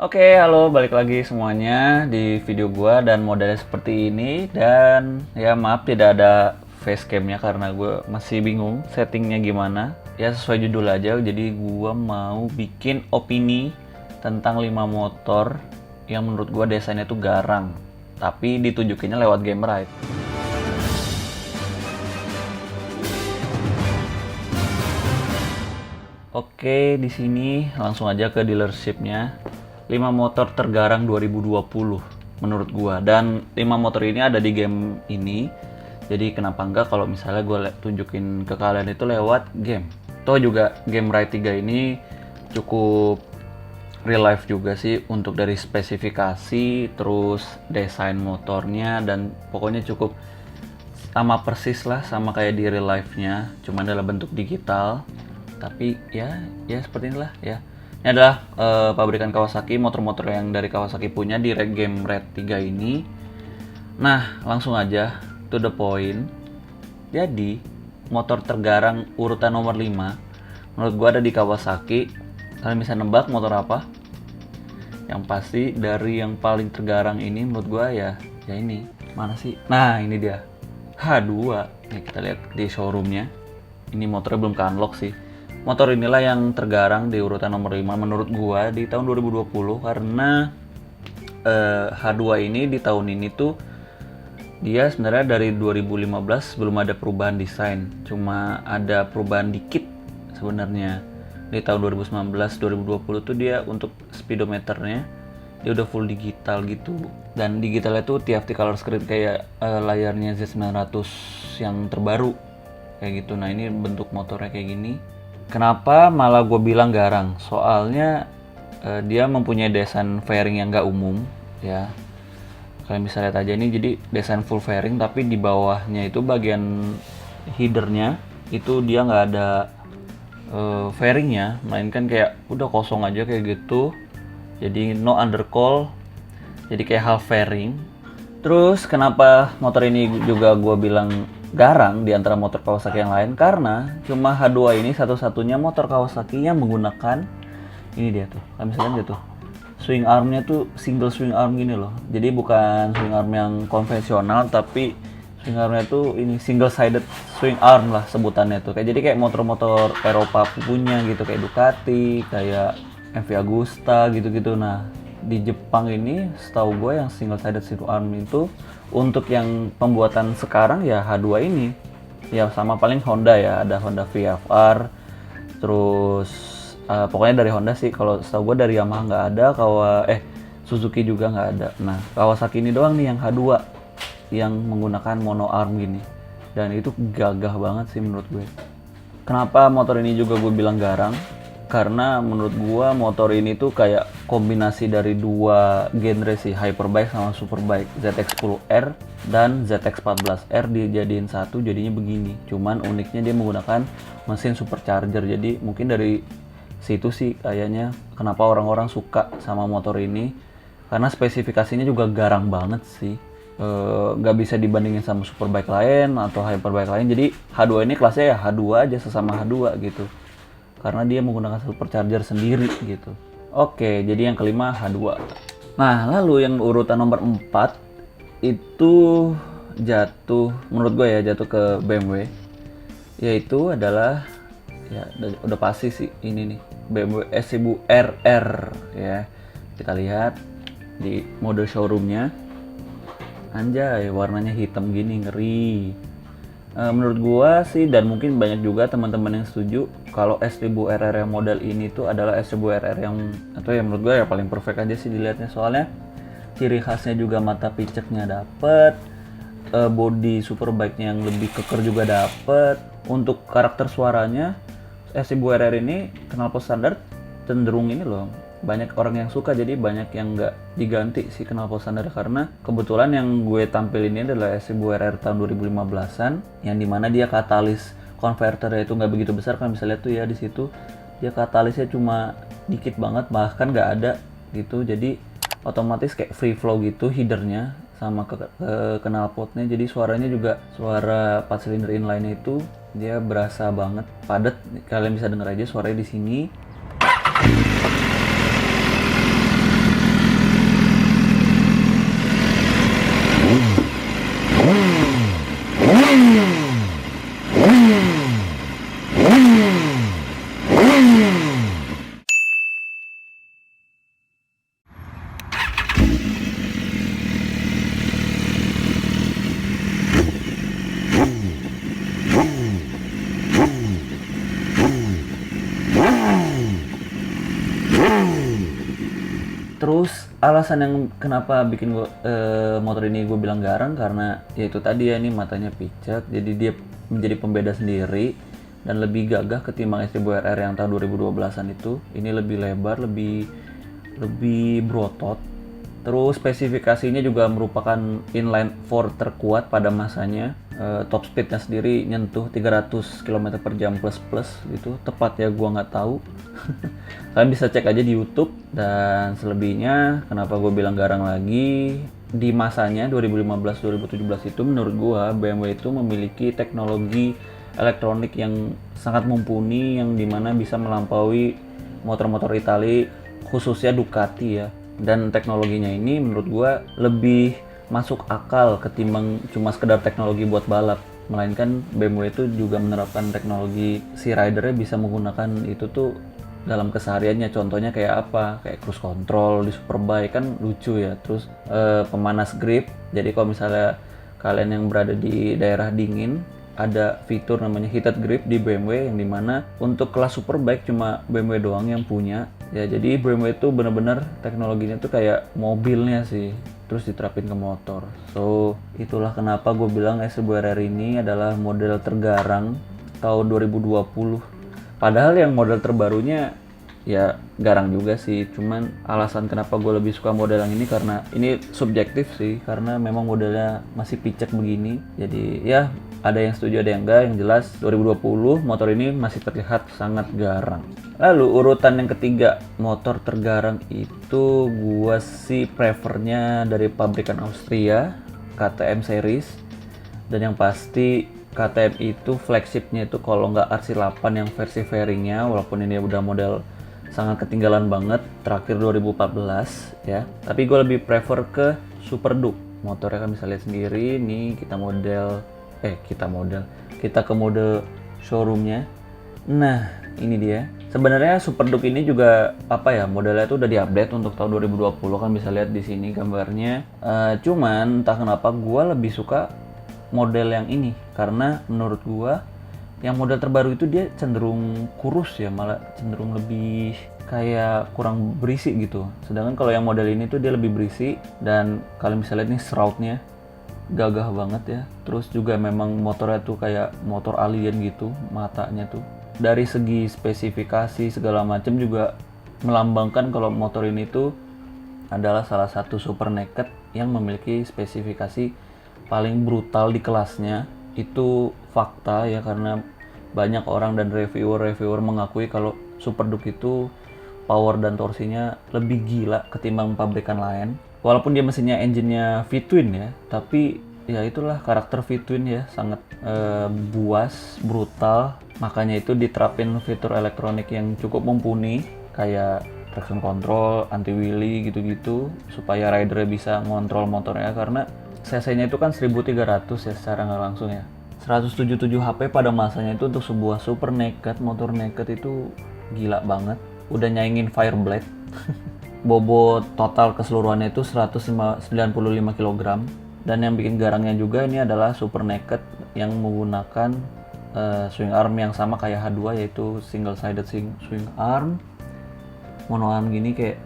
Oke, halo, balik lagi semuanya di video gua dan modelnya seperti ini. Dan ya maaf tidak ada facecamnya karena gue masih bingung settingnya gimana. Ya sesuai judul aja, jadi gua mau bikin opini tentang 5 motor yang menurut gua desainnya tuh garang, tapi ditunjukinnya lewat game ride. Oke, di sini langsung aja ke dealershipnya. 5 motor tergarang 2020 menurut gua, dan 5 motor ini ada di game ini. Jadi kenapa enggak kalau misalnya gue tunjukin ke kalian itu lewat game. Toh juga game Ride 3 ini cukup real life juga sih, untuk dari spesifikasi, terus desain motornya, dan pokoknya cukup sama persis lah sama kayak di real life-nya, cuman dalam bentuk digital. Tapi ya seperti inilah ya. Ini adalah pabrikan Kawasaki, motor-motor yang dari Kawasaki punya di game Red 3 ini. Nah, langsung aja to the point. Jadi, motor tergarang urutan nomor 5 menurut gua ada di Kawasaki. Kalian bisa nebak motor apa? Yang pasti dari yang paling tergarang ini menurut gua ya ini. Mana sih? Nah, ini dia. H2. Nih kita lihat di showroomnya. Ini motornya belum ke-unlock sih. Motor inilah yang tergarang di urutan nomor 5 menurut gua di tahun 2020, karena H2 ini di tahun ini tuh dia sebenarnya dari 2015 belum ada perubahan desain, cuma ada perubahan dikit sebenarnya. Di tahun 2019 2020 tuh dia untuk speedometernya dia udah full digital gitu, dan digitalnya tuh TFT color screen kayak layarnya Z900 yang terbaru kayak gitu. Nah, ini bentuk motornya kayak gini. Kenapa malah gue bilang garang? Soalnya dia mempunyai desain fairing yang gak umum ya. Kalian bisa lihat aja ini, jadi desain full fairing, tapi di bawahnya itu bagian headernya itu dia nggak ada fairingnya, melainkan kayak udah kosong aja kayak gitu. Jadi no undercoil, jadi kayak half fairing. Terus kenapa motor ini juga gue bilang garang di antara motor Kawasaki yang lain? Karena cuma H2 ini satu-satunya motor Kawasaki yang menggunakan ini dia tuh. Kalian bisa lihat tuh. Swing armnya tuh single swing arm gini loh. Jadi bukan swing arm yang konvensional, tapi swing armnya tuh ini single sided swing arm lah sebutannya tuh. Kayak jadi kayak motor-motor Eropa punya gitu, kayak Ducati, kayak MV Agusta gitu-gitu. Nah, di Jepang ini setahu gue yang single sided swing arm itu untuk yang pembuatan sekarang ya H2 ini. Ya sama paling Honda ya, ada Honda VFR. Terus pokoknya dari Honda sih. Kalau setahu gue dari Yamaha nggak ada, Suzuki juga nggak ada. Nah, Kawasaki ini doang nih yang H2 yang menggunakan mono arm gini. Dan itu gagah banget sih menurut gue. Kenapa motor ini juga gue bilang garang? Karena menurut gua motor ini tuh kayak kombinasi dari dua genre sih, hyperbike sama superbike, ZX10R dan ZX14R dijadiin satu, jadinya begini. Cuman uniknya dia menggunakan mesin supercharger, jadi mungkin dari situ sih kayaknya kenapa orang-orang suka sama motor ini, karena spesifikasinya juga garang banget sih. Gak bisa dibandingin sama superbike lain atau hyperbike lain. Jadi H2 ini kelasnya ya H2 aja, sesama H2 gitu, karena dia menggunakan supercharger sendiri gitu. Oke, jadi yang kelima H2. Nah, lalu yang urutan nomor 4 itu menurut gue ya jatuh ke BMW. Yaitu adalah ya udah pasti sih ini nih, BMW S1000RR ya. Kita lihat di mode showroomnya. Anjay, warnanya hitam gini, ngeri. Menurut gua sih, dan mungkin banyak juga teman-teman yang setuju kalau S1000RR yang model ini tuh adalah S1000RR yang, atau yang menurut gua ya paling perfect aja sih dilihatnya. Soalnya ciri khasnya juga mata piceknya dapet, body superbike-nya yang lebih keker juga dapet. Untuk karakter suaranya S1000RR ini knalpot standar cenderung ini loh, banyak orang yang suka, jadi banyak yang nggak diganti sih knalpot standar, karena kebetulan yang gue tampil ini adalah S1000RR tahun 2015-an yang dimana dia katalis konverternya itu nggak begitu besar. Kan bisa lihat tuh ya di situ dia katalisnya cuma dikit banget, bahkan nggak ada gitu. Jadi otomatis kayak free flow gitu headernya sama ke knalpotnya, jadi suaranya juga suara 4 silinder inline itu dia berasa banget padat. Kalian bisa denger aja suaranya di sini. Terus alasan yang kenapa bikin motor ini gue bilang garang karena ya itu tadi ya, ini matanya picek, jadi dia menjadi pembeda sendiri dan lebih gagah ketimbang S1000RR yang tahun 2012-an itu. Ini lebih lebar, lebih berotot. Terus spesifikasinya juga merupakan inline 4 terkuat pada masanya. Top speednya sendiri nyentuh 300 km per jam plus gitu. Tepat ya, gua nggak tahu. Kalian bisa cek aja di YouTube. Dan selebihnya kenapa gue bilang garang lagi, di masanya 2015-2017 itu menurut gua BMW itu memiliki teknologi elektronik yang sangat mumpuni, yang dimana bisa melampaui motor-motor Italia, khususnya Ducati ya. Dan teknologinya ini menurut gua lebih masuk akal ketimbang cuma sekedar teknologi buat balap, melainkan BMW itu juga menerapkan teknologi si ridernya bisa menggunakan itu tuh dalam kesehariannya. Contohnya kayak apa, kayak cruise control di Superbike kan lucu ya. Terus pemanas grip, jadi kalau misalnya kalian yang berada di daerah dingin, ada fitur namanya heated grip di BMW, yang dimana untuk kelas Superbike cuma BMW doang yang punya ya. Jadi BMW itu bener-bener teknologinya tuh kayak mobilnya sih, terus diterapin ke motor. So itulah kenapa gue bilang S1000RR ini adalah model tergarang tahun 2020. Padahal yang model terbarunya ya garang juga sih, cuman alasan kenapa gue lebih suka model yang ini karena ini subjektif sih, karena memang modelnya masih picek begini. Jadi ya ada yang setuju ada yang enggak, yang jelas 2020 motor ini masih terlihat sangat garang. Lalu urutan yang ketiga motor tergarang itu gue sih prefernya dari pabrikan Austria, KTM series. Dan yang pasti KTM itu flagshipnya itu kalau nggak RC8 yang versi fairingnya, walaupun ini udah model sangat ketinggalan banget, terakhir 2014 ya. Tapi gue lebih prefer ke Super Duke. Motornya kan bisa lihat sendiri nih, kita ke mode showroomnya. Nah, ini dia. Sebenarnya Super Duke ini juga modelnya itu udah diupdate untuk tahun 2020, kan bisa lihat di sini gambarnya. Cuman entah kenapa gue lebih suka model yang ini karena menurut gue yang model terbaru itu dia cenderung kurus ya, malah cenderung lebih kayak kurang berisi gitu. Sedangkan kalau yang model ini tuh dia lebih berisi, dan kalian bisa lihat nih shroudnya gagah banget ya. Terus juga memang motornya tuh kayak motor alien gitu, matanya tuh. Dari segi spesifikasi segala macam juga melambangkan kalau motor ini tuh adalah salah satu super naked yang memiliki spesifikasi paling brutal di kelasnya. Itu fakta ya, karena banyak orang dan reviewer mengakui kalau Super Duke itu power dan torsinya lebih gila ketimbang pabrikan lain. Walaupun dia mesinnya engine-nya V-twin ya, tapi ya itulah karakter V-twin ya, sangat buas, brutal. Makanya itu diterapin fitur elektronik yang cukup mumpuni kayak traction control, anti wheelie gitu-gitu, supaya ridernya bisa ngontrol motornya, karena cc-nya itu kan 1300 ya secara nggak langsung ya. 177 HP pada masanya itu untuk sebuah super naked, motor naked itu gila banget. Udah nyaingin Fireblade. Bobot total keseluruhannya itu 195 kg. Dan yang bikin garangnya juga ini adalah super naked yang menggunakan swing arm yang sama kayak H2, yaitu single sided swing arm. Mono arm gini, kayak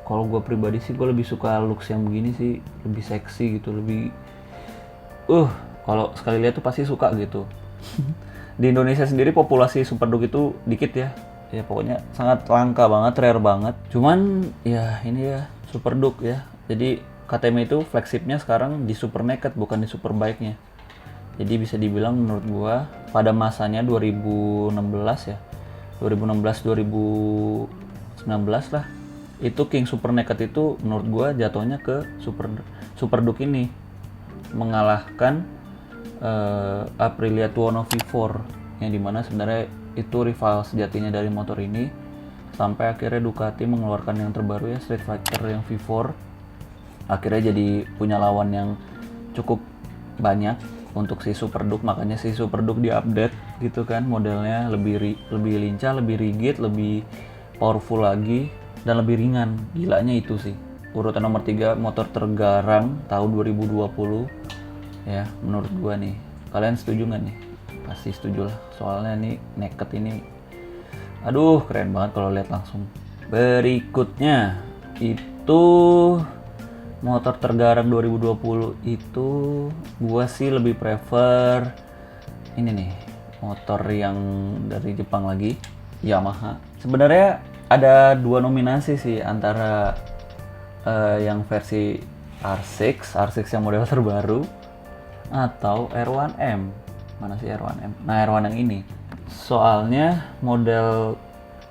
kalau gue pribadi sih gue lebih suka looks yang begini sih, lebih seksi gitu, lebih kalau sekali lihat tuh pasti suka gitu. Di Indonesia sendiri populasi Super Duke itu dikit ya. Ya pokoknya sangat langka banget, rare banget. Cuman ya ini ya Super Duke ya. Jadi KTM itu flagshipnya sekarang di Super Naked, bukan di Superbike-nya. Jadi bisa dibilang menurut gua pada masanya 2016 ya. 2016 2019 lah. Itu King Super Naked itu menurut gua jatuhnya ke Super Duke ini, mengalahkan Aprilia Tuono V4, yang dimana sebenarnya itu rival sejatinya dari motor ini, sampai akhirnya Ducati mengeluarkan yang terbaru ya, Street Fighter yang V4. Akhirnya jadi punya lawan yang cukup banyak untuk si Super Duke. Makanya si Super Duke diupdate gitu kan, modelnya lebih lincah, lebih rigid, lebih powerful lagi, dan lebih ringan. Gilanya itu sih. Urutan nomor 3 motor tergarang tahun 2020 ya menurut gua nih. Kalian setuju nggak nih? Pasti setuju lah, soalnya nih naked ini aduh keren banget kalau lihat langsung. Berikutnya itu itu motor tergarang 2020 itu gua sih lebih prefer ini nih, motor yang dari Jepang lagi, Yamaha. Sebenarnya ada 2 nominasi sih antara yang versi R6 yang model terbaru atau R1M. Mana sih R1M? Nah, R1 yang ini. Soalnya model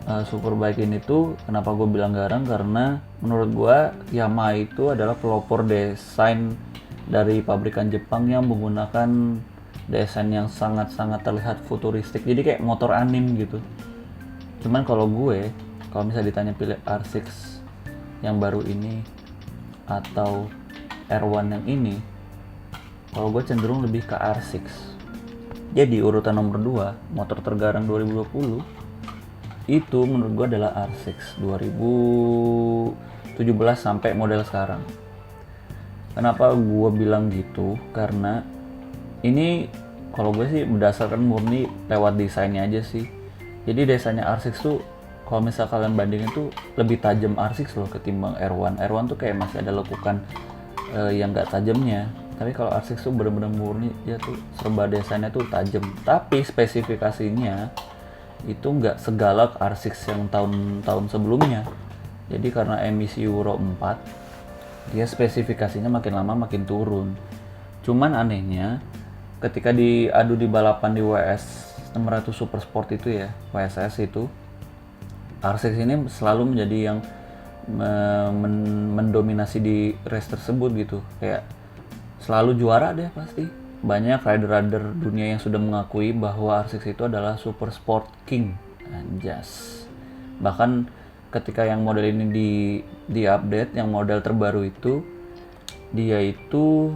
Superbike ini tuh kenapa gue bilang garang, karena menurut gue Yamaha itu adalah pelopor desain dari pabrikan Jepang yang menggunakan desain yang sangat-sangat terlihat futuristik, jadi kayak motor anim gitu. Cuman kalau misalnya ditanya pilih R6 yang baru ini atau R1 yang ini, kalau gue cenderung lebih ke R6. Jadi urutan nomor 2 motor tergarang 2020 itu menurut gue adalah R6 2017 sampai model sekarang. Kenapa gue bilang gitu? Karena ini kalau gue sih berdasarkan murni lewat desainnya aja sih. Jadi desainnya R6 tuh kalau misal kalian bandingin tuh lebih tajam R6 loh ketimbang R1. R1 tuh kayak masih ada lekukan yang gak tajamnya. Tapi kalau R6 tuh bener-bener murni, dia tuh serba desainnya tuh tajam. Tapi spesifikasinya itu nggak segalak R6 yang tahun-tahun sebelumnya. Jadi karena emisi Euro 4, dia spesifikasinya makin lama makin turun. Cuman anehnya, ketika diadu di balapan di WS 600 Super Sport itu ya, WSS itu, R6 ini selalu menjadi yang mendominasi di race tersebut gitu. Kayak selalu juara deh pasti. Banyak rider-rider dunia yang sudah mengakui bahwa R6 itu adalah super sport king. Anjas. Bahkan ketika yang model ini di-update, yang model terbaru itu, dia itu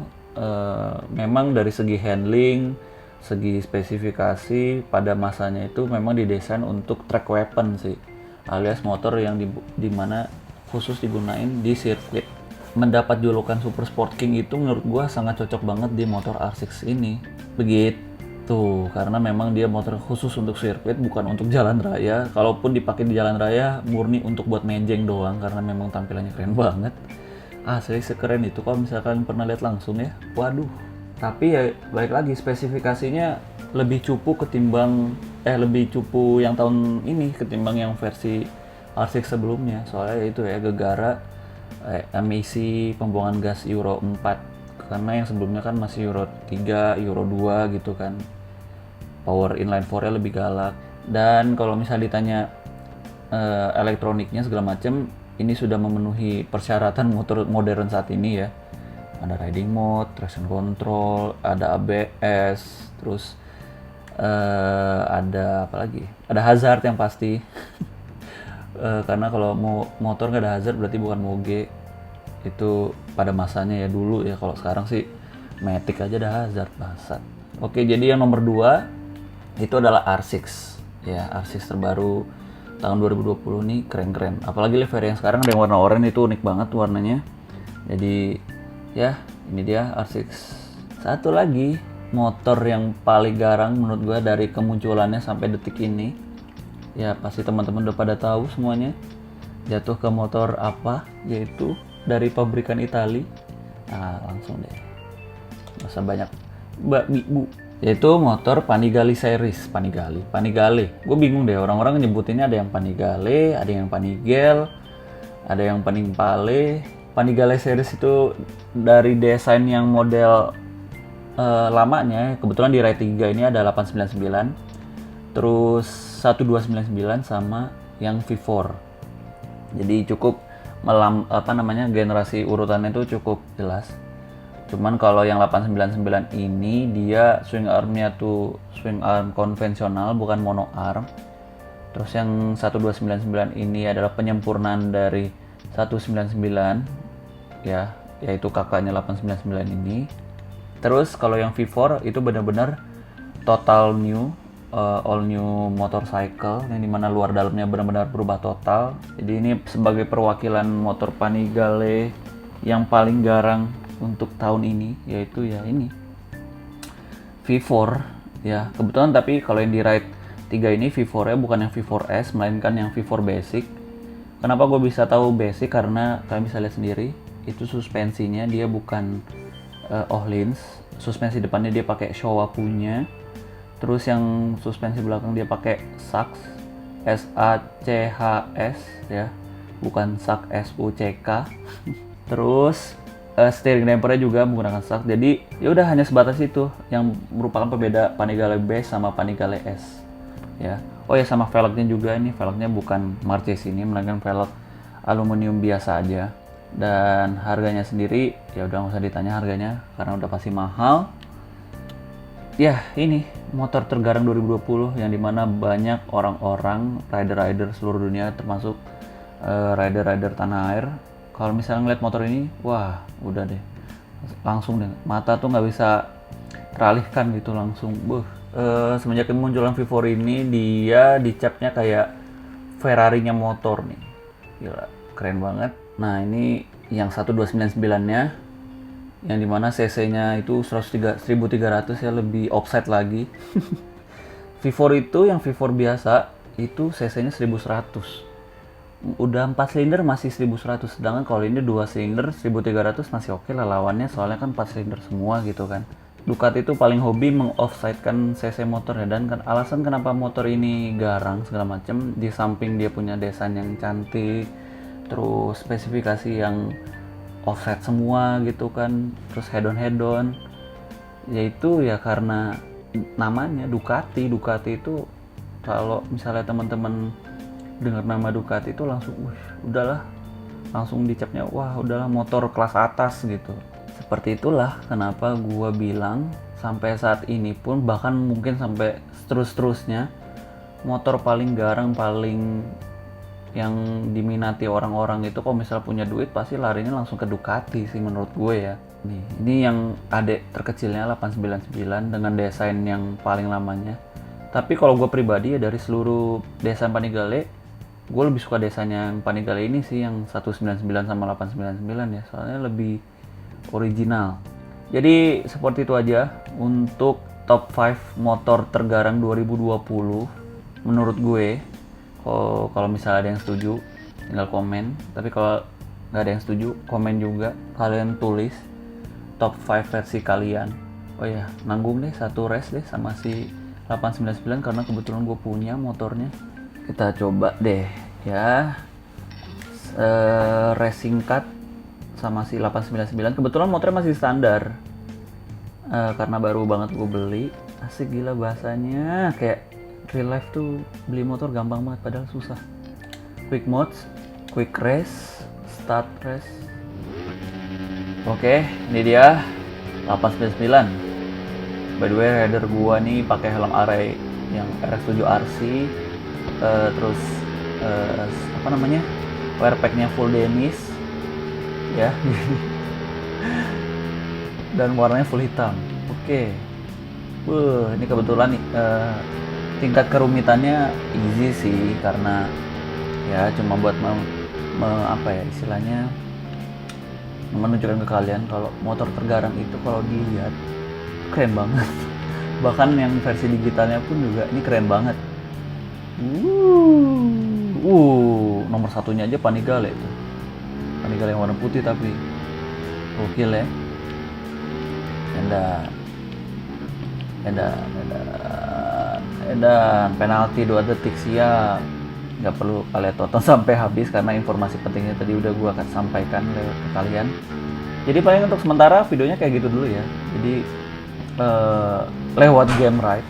memang dari segi handling, segi spesifikasi pada masanya itu memang didesain untuk track weapon sih, alias motor yang dimana khusus digunain di sirkuit. Mendapat julukan Super Sport King itu menurut gue sangat cocok banget di motor R6 ini. Begitu, karena memang dia motor khusus untuk sirkuit, bukan untuk jalan raya. Kalaupun dipakai di jalan raya, murni untuk buat menjeng doang, karena memang tampilannya keren banget. Asli sekeren itu kalau misalkan pernah lihat langsung ya. Waduh. Tapi ya balik lagi, spesifikasinya lebih cupu lebih cupu yang tahun ini ketimbang yang versi R6 sebelumnya. Soalnya itu ya gegara emisi pembuangan gas Euro 4, karena yang sebelumnya kan masih Euro 3, Euro 2 gitu kan. Power inline 4-nya lebih galak. Dan kalau misalnya ditanya elektroniknya segala macam, ini sudah memenuhi persyaratan motor modern saat ini ya. Ada riding mode, traction control, ada ABS, terus ada apa lagi? Ada hazard yang pasti. Karena kalau motor nggak ada hazard berarti bukan moge. Itu pada masanya ya dulu ya. Kalau sekarang sih Matic aja ada hazard, bangsat. Oke, jadi yang nomor 2 itu adalah R6 ya. R6 terbaru tahun 2020 nih keren-keren. Apalagi livery yang sekarang ada yang warna oranye, itu unik banget warnanya. Jadi ya ini dia R6. Satu lagi motor yang paling garang menurut gua dari kemunculannya sampai detik ini, ya pasti teman-teman udah pada tahu semuanya jatuh ke motor apa, yaitu dari pabrikan Itali. Nah langsung deh, masa banyak bu, yaitu motor Panigale series. Panigale, gue bingung deh, orang-orang nyebutinnya ada yang Panigale, ada yang Panigale, ada yang Panigale. Panigale series itu dari desain yang model lamanya, kebetulan di Ride 3 ini ada 899, terus 1299 sama yang V4. Jadi cukup generasi urutannya itu cukup jelas. Cuman kalau yang 899 ini dia swing armnya tuh swing arm konvensional, bukan mono arm. Terus yang 1299 ini adalah penyempurnaan dari 199 ya, yaitu kakaknya 899 ini. Terus kalau yang V4 itu benar-benar total new, all new motorcycle, yang dimana luar dalamnya benar-benar berubah total. Jadi ini sebagai perwakilan motor Panigale yang paling garang untuk tahun ini, yaitu ya ini V4 ya. Kebetulan tapi kalau yang di Ride 3 ini V4 nya bukan yang V4S, melainkan yang V4 basic. Kenapa gue bisa tahu basic? Karena kalian bisa lihat sendiri, itu suspensinya dia bukan Öhlins. Suspensi depannya dia pakai Showa punya. Terus yang suspensi belakang dia pakai Sachs, SACHS ya, bukan Sachs SUCK. Terus steering dampernya juga menggunakan Sachs. Jadi ya udah hanya sebatas itu yang merupakan pembeda Panigale base sama Panigale S ya. Oh ya, sama velgnya juga, ini velgnya bukan Marches ini, melainkan velg aluminium biasa aja. Dan harganya sendiri ya udah nggak usah ditanya harganya karena udah pasti mahal. Ya ini motor tergarang 2020 yang dimana banyak orang-orang rider-rider seluruh dunia termasuk rider-rider tanah air. Kalau misalnya ngeliat motor ini, wah udah deh, langsung deh mata tuh nggak bisa teralihkan gitu langsung. Semenjak kemunculan V4 ini dia dicapnya kayak Ferrari-nya motor nih, gila keren banget. Nah ini yang 1299-nya, yang dimana cc-nya itu 1300 ya, lebih offset lagi. V4 itu yang V4 biasa itu cc-nya 1100, udah 4 silinder masih 1100, sedangkan kalau ini 2 silinder 1300 masih oke lah lawannya, soalnya kan 4 silinder semua gitu kan. Ducati itu paling hobi meng-offside-kan cc motornya, dan kan alasan kenapa motor ini garang segala macam, di samping dia punya desain yang cantik, terus spesifikasi yang offset semua gitu kan, terus head-on, yaitu ya karena namanya Ducati. Ducati itu kalau misalnya teman-teman dengar nama Ducati itu langsung, udahlah, langsung dicapnya, wah udahlah motor kelas atas gitu. Seperti itulah kenapa gua bilang sampai saat ini pun, bahkan mungkin sampai terus-terusnya, motor paling garang, paling yang diminati orang-orang itu kalau misalnya punya duit pasti larinya langsung ke Ducati sih menurut gue ya. Nih, ini yang adek terkecilnya 899 dengan desain yang paling lamanya. Tapi kalau gue pribadi ya, dari seluruh desain Panigale, gue lebih suka desain yang Panigale ini sih, yang 199 sama 899 ya, soalnya lebih original. Jadi seperti itu aja untuk top 5 motor tergarang 2020 menurut gue. Kalau misalnya ada yang setuju tinggal komen, tapi kalau nggak ada yang setuju komen juga, kalian tulis top 5 versi kalian. Oh ya, nanggung deh satu race deh sama si 899 karena kebetulan gue punya motornya. Kita coba deh ya, racing cut sama si 899. Kebetulan motornya masih standar karena baru banget gue beli. Asik gila bahasanya, kayak real life tuh beli motor gampang banget padahal susah. Quick modes, quick race, start race. Oke, ini dia 899. By the way, rider gua nih pakai helm Arai yang RX7 RC, terus apa namanya, wear packnya full denis ya. Dan warnanya full hitam. Oke. Ini kebetulan nih tingkat kerumitannya easy sih, karena ya cuma buat apa ya istilahnya, menunjukkan ke kalian kalau motor tergarang itu kalau dilihat keren banget. Bahkan yang versi digitalnya pun juga ini keren banget. Nomor satunya aja Panigale itu. Panigale yang warna putih tapi gokil ya. Dan penalti 2 detik siap. Nggak perlu kalian tonton sampai habis karena informasi pentingnya tadi udah gua akan sampaikan lewat ke kalian. Jadi paling untuk sementara videonya kayak gitu dulu ya. Jadi lewat game ride,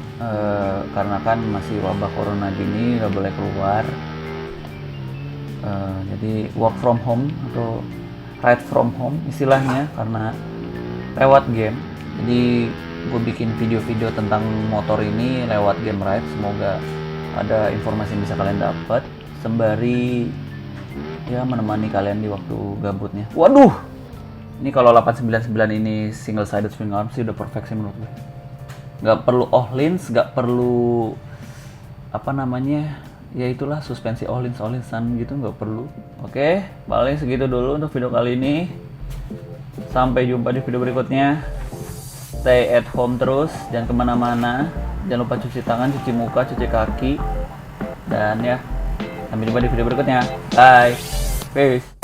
karena kan masih wabah corona gini nggak boleh keluar. Jadi work from home atau ride from home istilahnya, karena lewat game. Jadi gue bikin video-video tentang motor ini lewat game ride. Semoga ada informasi yang bisa kalian dapat sembari ya menemani kalian di waktu gabutnya. Waduh, ini kalau 899 ini single sided swing arm sih udah perfect sih menurut gue. Nggak perlu Öhlins, nggak perlu apa namanya, ya itulah suspensi Öhlinsan gitu, nggak perlu. Oke, paling segitu dulu untuk video kali ini. Sampai jumpa di video berikutnya. Stay at home terus, jangan kemana-mana. Jangan lupa cuci tangan, cuci muka, cuci kaki. Dan ya, Sampai jumpa di video berikutnya. Bye. Peace.